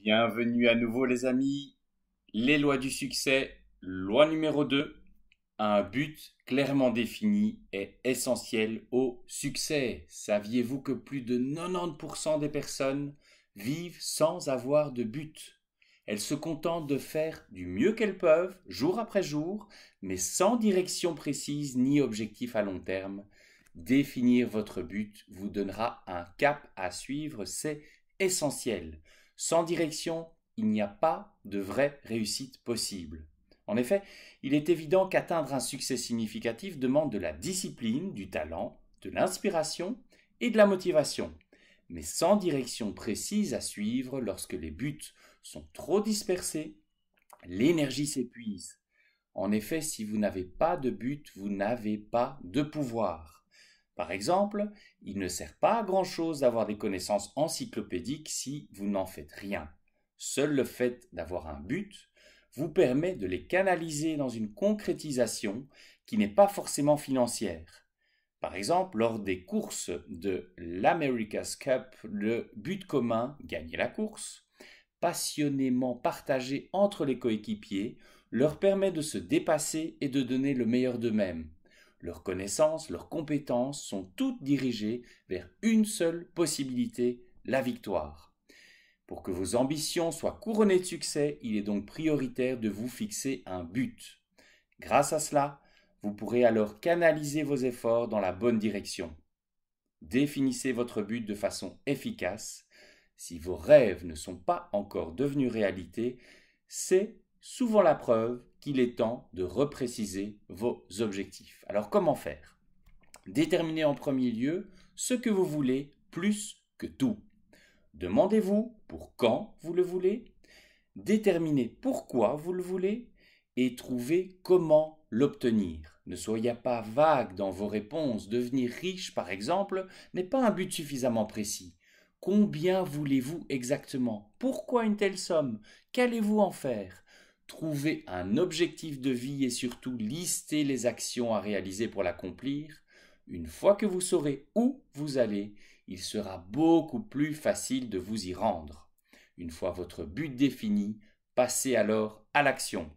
Bienvenue à nouveau les amis. Les lois du succès. Loi numéro 2. Un but clairement défini est essentiel au succès. Saviez-vous que plus de 90% des personnes vivent sans avoir de but? Elles se contentent de faire du mieux qu'elles peuvent, jour après jour, mais sans direction précise ni objectif à long terme. Définir votre but vous donnera un cap à suivre, c'est essentiel. Sans direction, il n'y a pas de vraie réussite possible. En effet, il est évident qu'atteindre un succès significatif demande de la discipline, du talent, de l'inspiration et de la motivation. Mais sans direction précise à suivre, lorsque les buts sont trop dispersés, l'énergie s'épuise. En effet, si vous n'avez pas de but, vous n'avez pas de pouvoir. Par exemple, il ne sert pas à grand-chose d'avoir des connaissances encyclopédiques si vous n'en faites rien. Seul le fait d'avoir un but vous permet de les canaliser dans une concrétisation qui n'est pas forcément financière. Par exemple, lors des courses de l'America's Cup, le but commun, gagner la course, passionnément partagé entre les coéquipiers, leur permet de se dépasser et de donner le meilleur d'eux-mêmes. Leurs connaissances, leurs compétences sont toutes dirigées vers une seule possibilité, la victoire. Pour que vos ambitions soient couronnées de succès, il est donc prioritaire de vous fixer un but. Grâce à cela, vous pourrez alors canaliser vos efforts dans la bonne direction. Définissez votre but de façon efficace. Si vos rêves ne sont pas encore devenus réalité, c'est souvent la preuve qu'il est temps de repréciser vos objectifs. Alors comment faire? Déterminez en premier lieu ce que vous voulez plus que tout. Demandez-vous pour quand vous le voulez, déterminez pourquoi vous le voulez et trouvez comment l'obtenir. Ne soyez pas vague dans vos réponses. Devenir riche, par exemple, n'est pas un but suffisamment précis. Combien voulez-vous exactement? Pourquoi une telle somme? Qu'allez-vous en faire? Trouvez un objectif de vie et surtout listez les actions à réaliser pour l'accomplir. Une fois que vous saurez où vous allez, il sera beaucoup plus facile de vous y rendre. Une fois votre but défini, passez alors à l'action.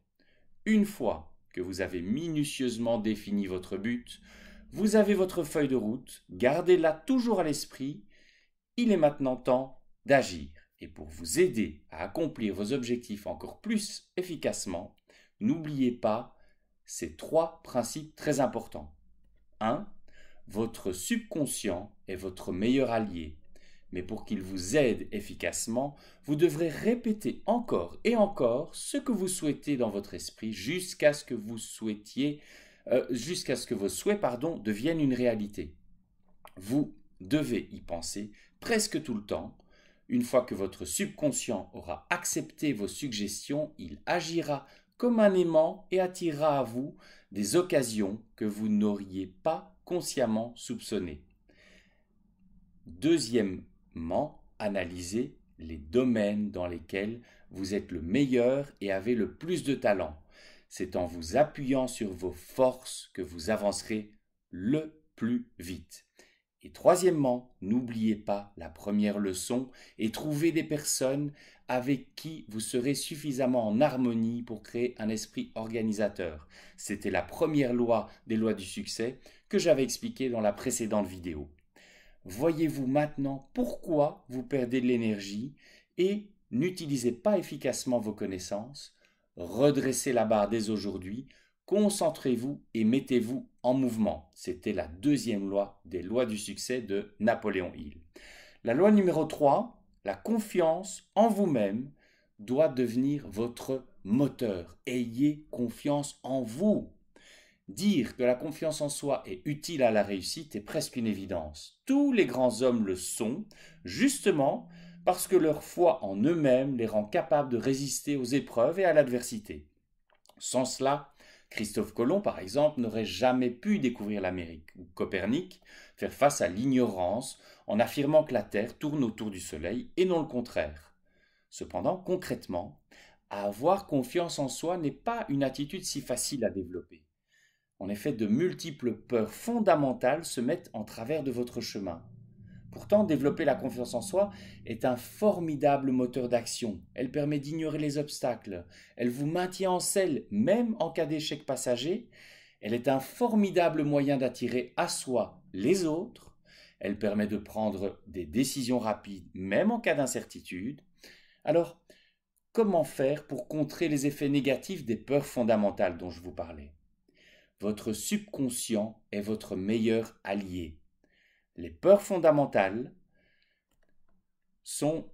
Une fois que vous avez minutieusement défini votre but, vous avez votre feuille de route, gardez-la toujours à l'esprit. Il est maintenant temps d'agir. Et pour vous aider à accomplir vos objectifs encore plus efficacement, n'oubliez pas ces trois principes très importants. 1. Votre subconscient est votre meilleur allié. Mais pour qu'il vous aide efficacement, vous devrez répéter encore et encore ce que vous souhaitez dans votre esprit jusqu'à ce que vos souhaits deviennent une réalité. Vous devez y penser presque tout le temps. Une fois que votre subconscient aura accepté vos suggestions, il agira comme un aimant et attirera à vous des occasions que vous n'auriez pas consciemment soupçonnées. Deuxièmement, analysez les domaines dans lesquels vous êtes le meilleur et avez le plus de talent. C'est en vous appuyant sur vos forces que vous avancerez le plus vite. Et troisièmement, n'oubliez pas la première leçon et trouvez des personnes avec qui vous serez suffisamment en harmonie pour créer un esprit organisateur. C'était la première loi des lois du succès que j'avais expliquée dans la précédente vidéo. Voyez-vous maintenant pourquoi vous perdez de l'énergie et n'utilisez pas efficacement vos connaissances. Redressez la barre dès aujourd'hui. Concentrez-vous et mettez-vous en mouvement. C'était la deuxième loi des lois du succès de Napoléon Hill. La loi numéro 3, la confiance en vous-même doit devenir votre moteur. Ayez confiance en vous. Dire que la confiance en soi est utile à la réussite est presque une évidence. Tous les grands hommes le sont, justement parce que leur foi en eux-mêmes les rend capables de résister aux épreuves et à l'adversité. Sans cela, Christophe Colomb, par exemple, n'aurait jamais pu découvrir l'Amérique, ou Copernic faire face à l'ignorance en affirmant que la Terre tourne autour du Soleil et non le contraire. Cependant, concrètement, avoir confiance en soi n'est pas une attitude si facile à développer. En effet, de multiples peurs fondamentales se mettent en travers de votre chemin. Pourtant, développer la confiance en soi est un formidable moteur d'action. Elle permet d'ignorer les obstacles. Elle vous maintient en selle, même en cas d'échec passager. Elle est un formidable moyen d'attirer à soi les autres. Elle permet de prendre des décisions rapides, même en cas d'incertitude. Alors, comment faire pour contrer les effets négatifs des peurs fondamentales dont je vous parlais? Votre subconscient est votre meilleur allié. Les peurs fondamentales sont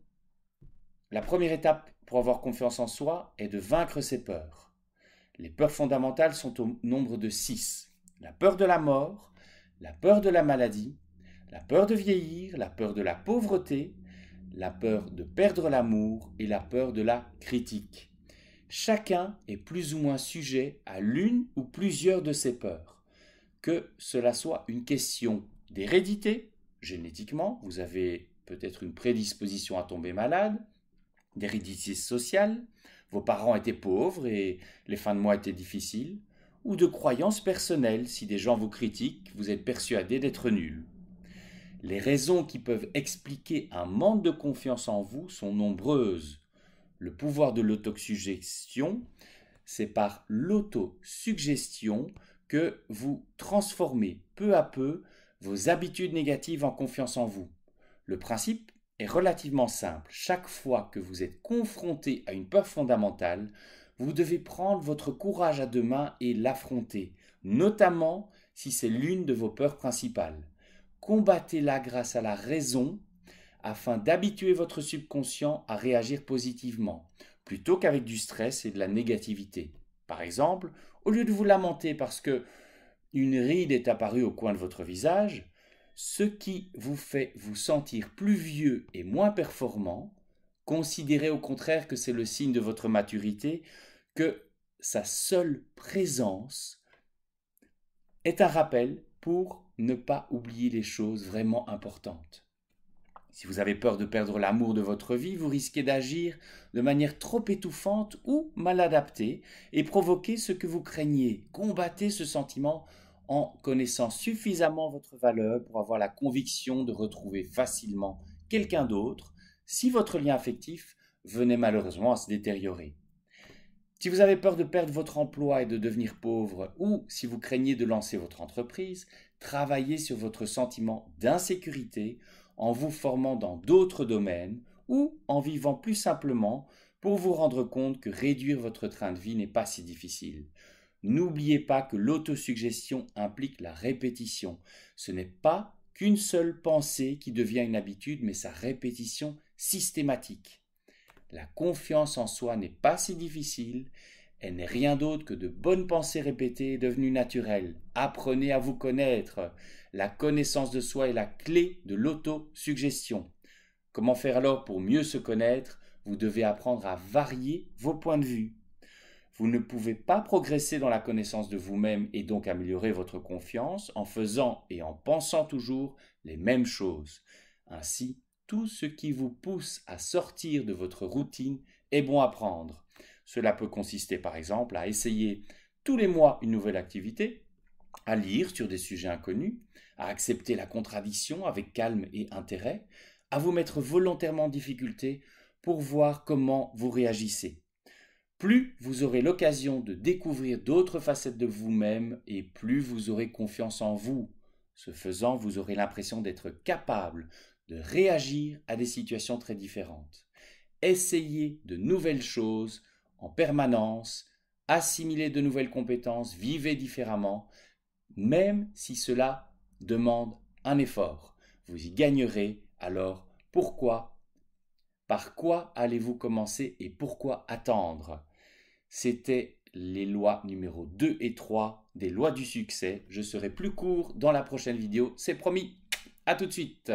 la première étape pour avoir confiance en soi est de vaincre ses peurs. Les peurs fondamentales sont au nombre de 6. La peur de la mort, la peur de la maladie, la peur de vieillir, la peur de la pauvreté, la peur de perdre l'amour et la peur de la critique. Chacun est plus ou moins sujet à l'une ou plusieurs de ces peurs. Que cela soit une question d'hérédité, génétiquement, vous avez peut-être une prédisposition à tomber malade, d'hérédité sociale, vos parents étaient pauvres et les fins de mois étaient difficiles, ou de croyances personnelles, si des gens vous critiquent, vous êtes persuadé d'être nul. Les raisons qui peuvent expliquer un manque de confiance en vous sont nombreuses. Le pouvoir de l'autosuggestion, c'est par l'autosuggestion que vous transformez peu à peu vos habitudes négatives en confiance en vous. Le principe est relativement simple. Chaque fois que vous êtes confronté à une peur fondamentale, vous devez prendre votre courage à deux mains et l'affronter, notamment si c'est l'une de vos peurs principales. Combattez-la grâce à la raison afin d'habituer votre subconscient à réagir positivement, plutôt qu'avec du stress et de la négativité. Par exemple, au lieu de vous lamenter parce que une ride est apparue au coin de votre visage, ce qui vous fait vous sentir plus vieux et moins performant, considérez au contraire que c'est le signe de votre maturité, que sa seule présence est un rappel pour ne pas oublier les choses vraiment importantes. Si vous avez peur de perdre l'amour de votre vie, vous risquez d'agir de manière trop étouffante ou mal adaptée et provoquer ce que vous craignez. Combattez ce sentiment en connaissant suffisamment votre valeur pour avoir la conviction de retrouver facilement quelqu'un d'autre si votre lien affectif venait malheureusement à se détériorer. Si vous avez peur de perdre votre emploi et de devenir pauvre, ou si vous craignez de lancer votre entreprise, travaillez sur votre sentiment d'insécurité en vous formant dans d'autres domaines ou en vivant plus simplement pour vous rendre compte que réduire votre train de vie n'est pas si difficile. N'oubliez pas que l'autosuggestion implique la répétition. Ce n'est pas qu'une seule pensée qui devient une habitude, mais sa répétition systématique. La confiance en soi n'est pas si difficile, elle n'est rien d'autre que de bonnes pensées répétées devenues naturelles. Apprenez à vous connaître. La connaissance de soi est la clé de l'autosuggestion. Comment faire alors pour mieux se connaître? Vous devez apprendre à varier vos points de vue. Vous ne pouvez pas progresser dans la connaissance de vous-même et donc améliorer votre confiance en faisant et en pensant toujours les mêmes choses. Ainsi, tout ce qui vous pousse à sortir de votre routine est bon à prendre. Cela peut consister par exemple à essayer tous les mois une nouvelle activité, à lire sur des sujets inconnus, à accepter la contradiction avec calme et intérêt, à vous mettre volontairement en difficulté pour voir comment vous réagissez. Plus vous aurez l'occasion de découvrir d'autres facettes de vous-même et plus vous aurez confiance en vous. Ce faisant, vous aurez l'impression d'être capable de réagir à des situations très différentes. Essayez de nouvelles choses en permanence, assimilez de nouvelles compétences, vivez différemment, même si cela demande un effort. Vous y gagnerez, alors par quoi allez-vous commencer et pourquoi attendre? C'était les lois numéro 2 et 3 des lois du succès. Je serai plus court dans la prochaine vidéo, c'est promis. À tout de suite.